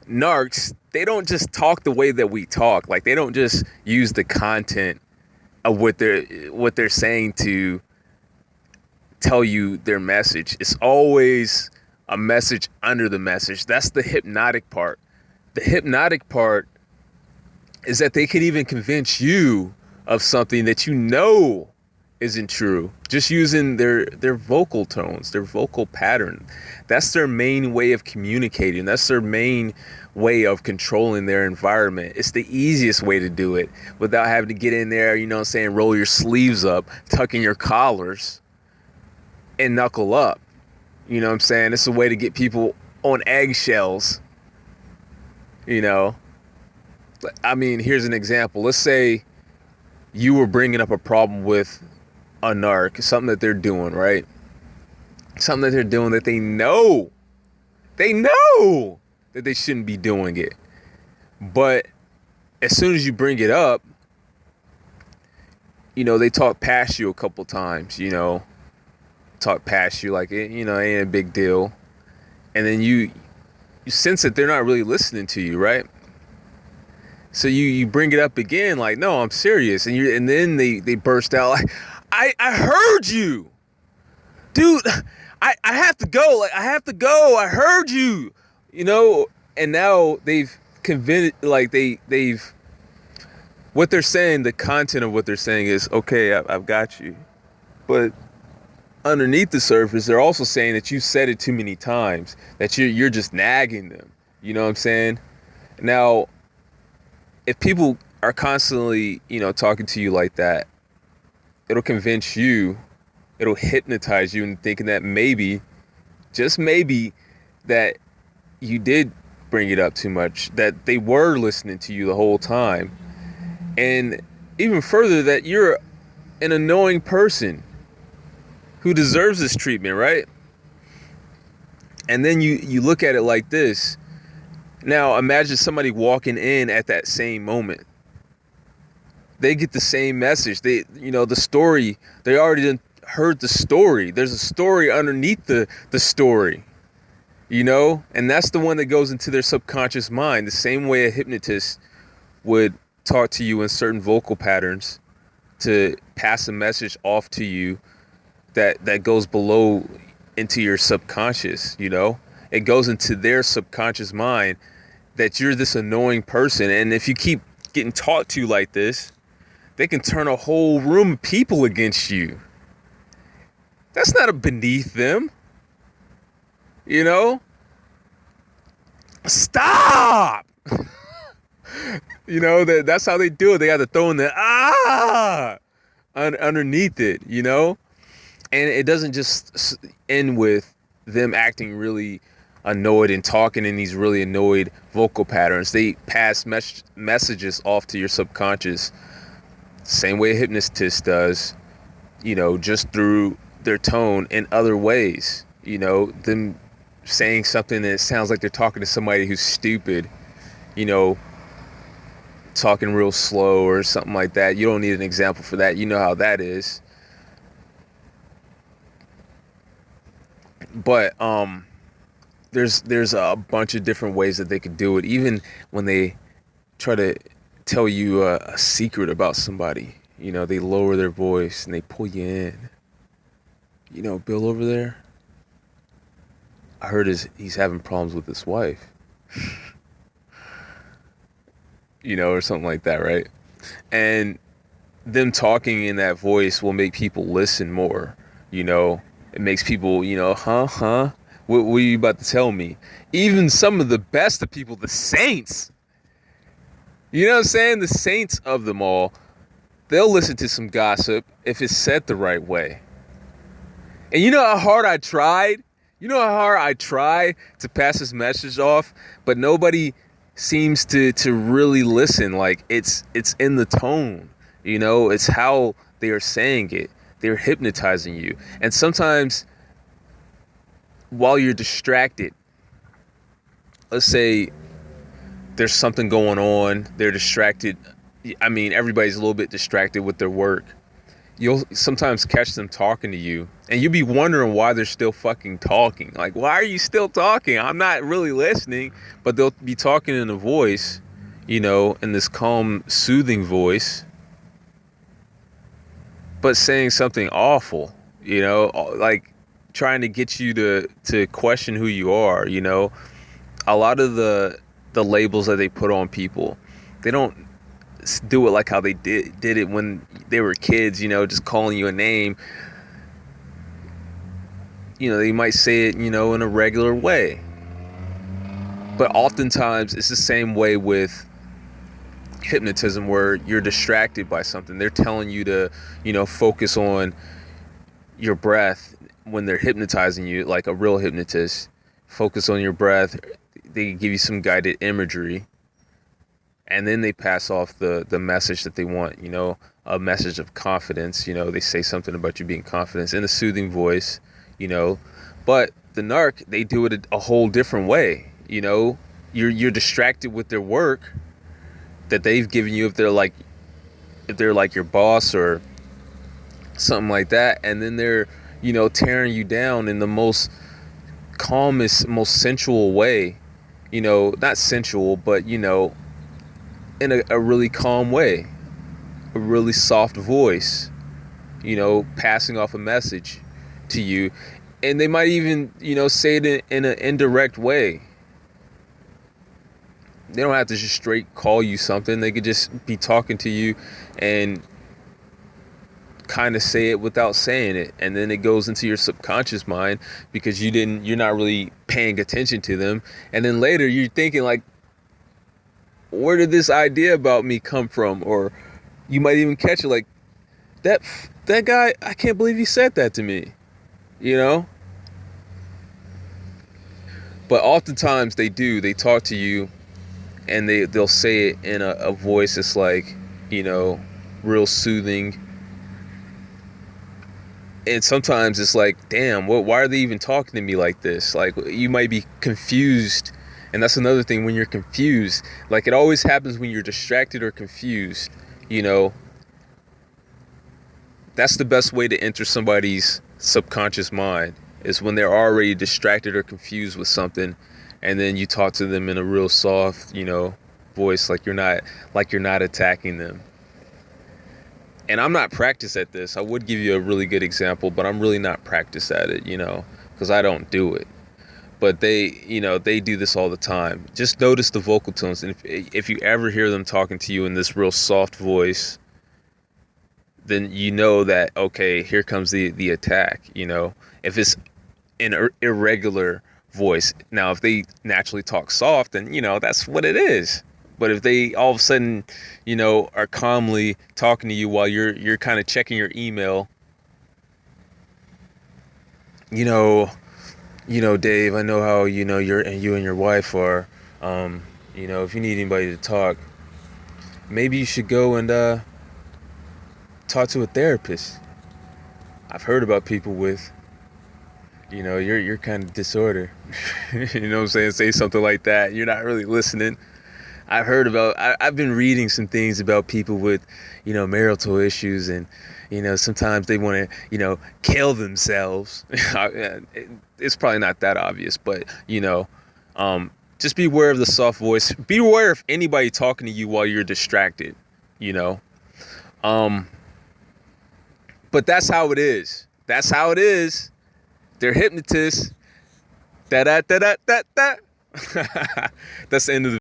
narcs, they don't just talk the way that we talk. Like, they don't just use the content of what they're saying to tell you their message. It's always a message under the message. That's the hypnotic part. The hypnotic part is that they could even convince you of something that you know isn't true, just using their vocal tones, their vocal pattern. That's their main way of communicating. That's their main way of controlling their environment. It's the easiest way to do it without having to get in there, you know what I'm saying, roll your sleeves up, tuck in your collars, and knuckle up. You know what I'm saying? It's a way to get people on eggshells, you know. I mean, here's an example. Let's say you were bringing up a problem with a narc, something that they're doing, right? Something that they're doing that they know that they shouldn't be doing it. But as soon as you bring it up, you know, they talk past you a couple times, you know, talk past you like it, you know, it ain't a big deal. And then you sense that they're not really listening to you, right? So you bring it up again, like, no, I'm serious. And then they burst out like, I heard you, dude. I have to go. Like, I have to go. I heard you, you know. And now they've convinced, like they've what they're saying. The content of what they're saying is okay. I've got you, but underneath the surface, they're also saying that you said it too many times. That you're just nagging them. You know what I'm saying? Now, if people are constantly, you know, talking to you like that, it'll convince you, it'll hypnotize you into thinking that maybe, just maybe, that you did bring it up too much, that they were listening to you the whole time. And even further, that you're an annoying person who deserves this treatment, right? And then you look at it like this. Now, imagine somebody walking in at that same moment. They get the same message. They, you know, the story, they already heard the story. There's a story underneath the story, you know? And that's the one that goes into their subconscious mind. The same way a hypnotist would talk to you in certain vocal patterns to pass a message off to you that goes below into your subconscious, you know? It goes into their subconscious mind that you're this annoying person. And if you keep getting talked to like this, they can turn a whole room of people against you. That's not a beneath them, you know? Stop! You know, that's how they do it. They got to throw in the underneath it, you know? And it doesn't just end with them acting really annoyed and talking in these really annoyed vocal patterns. They pass messages off to your subconscious, same way a hypnotist does, you know, just through their tone in other ways. You know, them saying something that sounds like they're talking to somebody who's stupid, you know, talking real slow or something like that. You don't need an example for that. You know how that is. But there's a bunch of different ways that they could do it. Even when they try to tell you a secret about somebody, you know, they lower their voice and they pull you in. You know, Bill over there, I heard he's having problems with his wife. You know, or something like that, right? And them talking in that voice will make people listen more, you know. It makes people, you know, what are you about to tell me? Even some of the best of people, the saints, you know what I'm saying? The saints of them all, they'll listen to some gossip if it's said the right way. And you know how hard I tried? You know how hard I try to pass this message off, but nobody seems to really listen. Like, it's in the tone, you know, it's how they are saying it. They're hypnotizing you. And sometimes while you're distracted, let's say there's something going on, they're distracted. I mean, everybody's a little bit distracted with their work. you'll sometimes catch them talking to you, and you'll be wondering why they're still fucking talking. Like, why are you still talking? I'm not really listening. But they'll be talking in a voice, in this calm, soothing voice, but saying something awful, like trying to get you to question who you are. A lot of the labels that they put on people, they don't do it like how they did it when they were kids, just calling you a name. They might say it, in a regular way. But oftentimes it's the same way with hypnotism, where you're distracted by something. They're telling you to, focus on your breath when they're hypnotizing you, like a real hypnotist. Focus on your breath. They give you some guided imagery. And then they pass off the message that they want, a message of confidence. They say something about you being confident in a soothing voice, But the narc, they do it a whole different way. You're distracted with their work that they've given you, if they're like your boss or something like that, and then they're, tearing you down in the most calmest, most sensual way. Not sensual, but in a really calm way, a really soft voice, passing off a message to you. And they might even, say it in an indirect way. They don't have to just straight call you something. They could just be talking to you and kind of say it without saying it. And then it goes into your subconscious mind because you're not really paying attention to them. And then later you're thinking like, where did this idea about me come from? Or you might even catch it like, that guy, I can't believe he said that to me, But oftentimes they talk to you, and they'll say it in a voice that's like, real soothing. And sometimes it's like, damn, why are they even talking to me like this? Like, you might be confused. And that's another thing, when you're confused, like it always happens when you're distracted or confused, that's the best way to enter somebody's subconscious mind, is when they're already distracted or confused with something, and then you talk to them in a real soft, voice, like you're not attacking them. And I'm not practiced at this. I would give you a really good example, but I'm really not practiced at it, because I don't do it. But they do this all the time. Just notice the vocal tones. And if you ever hear them talking to you in this real soft voice, then you know that, okay, here comes the attack, If it's an irregular voice. Now, if they naturally talk soft, then, that's what it is. But if they all of a sudden, are calmly talking to you while you're kind of checking your email, Dave, I know how, you and your wife are, if you need anybody to talk, maybe you should go and talk to a therapist. I've heard about people with, your kind of disorder. You know what I'm saying? Say something like that. You're not really listening. I've been reading some things about people with, marital issues, and, sometimes they want to, kill themselves. It's probably not that obvious, but, just be aware of the soft voice. Be aware of anybody talking to you while you're distracted, But that's how it is. That's how it is. They're hypnotists. Da da da da da da. That's the end of the